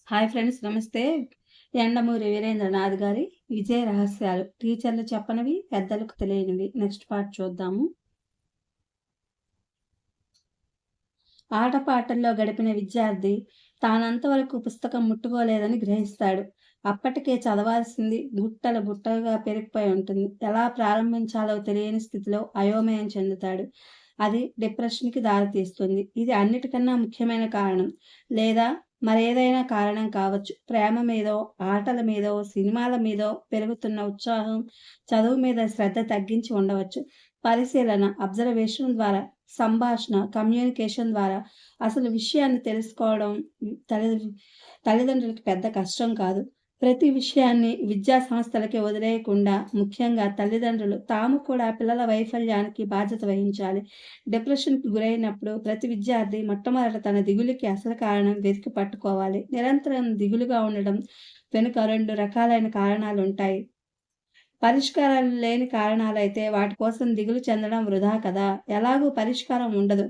Hi friends, నమస్తే. యండమూరి వీరేంద్రనాథ్ గారి విజయ రహస్యాలు. టీచర్లు చెప్పనివి, పెద్దలకు తెలియనివి. నెక్స్ట్ పార్ట్ చూద్దాము. ఆటపాటల్లో గడిపిన విద్యార్థి తానంతవరకు పుస్తకం ముట్టుకోలేదని గ్రహిస్తాడు. అప్పటికే చదవాల్సింది గుట్టలు గుట్టలుగా పెరిగిపోయి ఉంటుంది. ఎలా ప్రారంభించాలో తెలియని స్థితిలో అయోమయం చెందుతాడు. అది డిప్రెషన్కి దారితీస్తుంది. ఇది అన్నిటికన్నా ముఖ్యమైన కారణం, లేదా మరేదైనా కారణం కావచ్చు. ప్రేమ మీదో, ఆటల మీదో, సినిమాల మీదో పెరుగుతున్న ఉత్సాహం చదువు మీద శ్రద్ధ తగ్గించి ఉండవచ్చు. పరిశీలన, అబ్జర్వేషన్ ద్వారా, సంభాషణ, కమ్యూనికేషన్ ద్వారా అసలు విషయాన్ని తెలుసుకోవడం తల్లి తల్లిదండ్రులకి పెద్ద కష్టం కాదు. ప్రతి విషయాన్ని విద్యా సంస్థలకే వదిలేయకుండా, ముఖ్యంగా తల్లిదండ్రులు తాము కూడా పిల్లల వైఫల్యానికి బాధ్యత వహించాలి. డిప్రెషన్‌కి గురైనప్పుడు ప్రతి విద్యార్థి మొట్టమొదట తన దిగులుకి అసలు కారణం వెతికి పట్టుకోవాలి. నిరంతరం దిగులుగా ఉండడం వెనుక 2 రకాలైన కారణాలుంటాయి. పరిష్కారాలు లేని కారణాలైతే వాటి కోసం దిగులు చెందడం వృధా కదా! ఎలాగూ పరిష్కారం ఉండదు.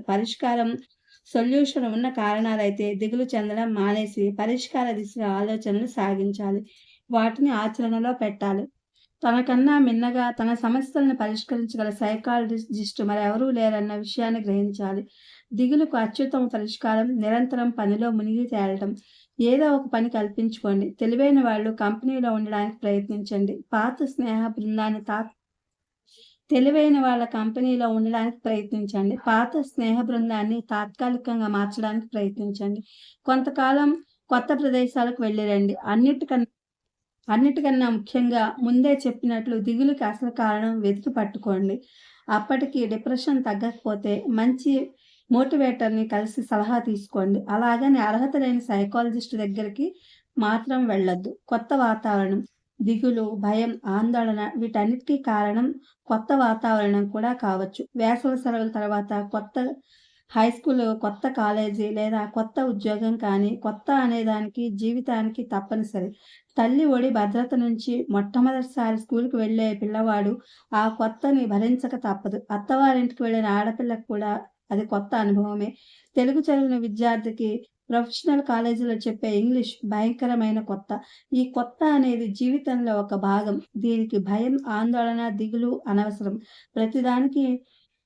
సొల్యూషన్ ఉన్న కారణాలైతే దిగులు చెందడం మానేసి పరిష్కార దిశగా ఆలోచనలు సాగించాలి. వాటిని ఆచరణలో పెట్టాలి. తనకన్నా మిన్నగా తన సమస్యలను పరిష్కరించగల సైకాలజిస్ట్ మరెవరూ లేరన్న విషయాన్ని గ్రహించాలి. దిగులుకు అత్యుత్తమ పరిష్కారం నిరంతరం పనిలో మునిగి తేలటం. ఏదో ఒక పని కల్పించుకోండి. తెలివైన వాళ్ళు కంపెనీలో ఉండడానికి ప్రయత్నించండి. తెలివైన వాళ్ళ కంపెనీలో ఉండడానికి ప్రయత్నించండి. పాత స్నేహ బృందాన్ని తాత్కాలికంగా మార్చడానికి ప్రయత్నించండి. కొంతకాలం కొత్త ప్రదేశాలకు వెళ్లి రండి. అన్నిటికన్నా ముఖ్యంగా ముందే చెప్పినట్లు దిగులుకి అసలు కారణం వెతికి పట్టుకోండి. అప్పటికి డిప్రెషన్ తగ్గకపోతే మంచి మోటివేటర్‌ని కలిసి సలహా తీసుకోండి. అలాగని అర్హత లేని సైకాలజిస్ట్ దగ్గరికి మాత్రం వెళ్ళొద్దు. కొత్త వాతావరణం, దిగులు, భయం, ఆందోళన వీటన్నిటికీ కారణం కొత్త వాతావరణం కూడా కావచ్చు. వేసవి సెలవుల తర్వాత కొత్త హైస్కూలు, కొత్త కాలేజీ లేదా కొత్త ఉద్యోగం కానీ కొత్త అనేదానికి జీవితానికి తప్పనిసరి. తల్లి ఒడి భద్రత నుంచి మొట్టమొదటిసారి స్కూలుకి వెళ్ళే పిల్లవాడు ఆ కొత్తని భరించక తప్పదు. అత్తవారింటికి వెళ్ళిన ఆడపిల్లకు కూడా అది కొత్త అనుభవమే. తెలుగు చదివిన విద్యార్థికి ప్రొఫెషనల్ కాలేజీలో చెప్పే ఇంగ్లీష్ భయంకరమైన కొత్త. ఈ కొత్త అనేది జీవితంలో ఒక భాగం. దీనికి భయం, ఆందోళన, దిగులు అనవసరం. ప్రతిదానికి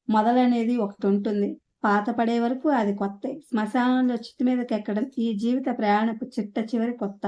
మొదలనేది ఒకటుంటుంది. పాత పడే వరకు అది కొత్తే. శ్మశానంలో చితి మీదకెక్కడం ఈ జీవిత ప్రయాణపు చిట్ట చివరి కొత్త.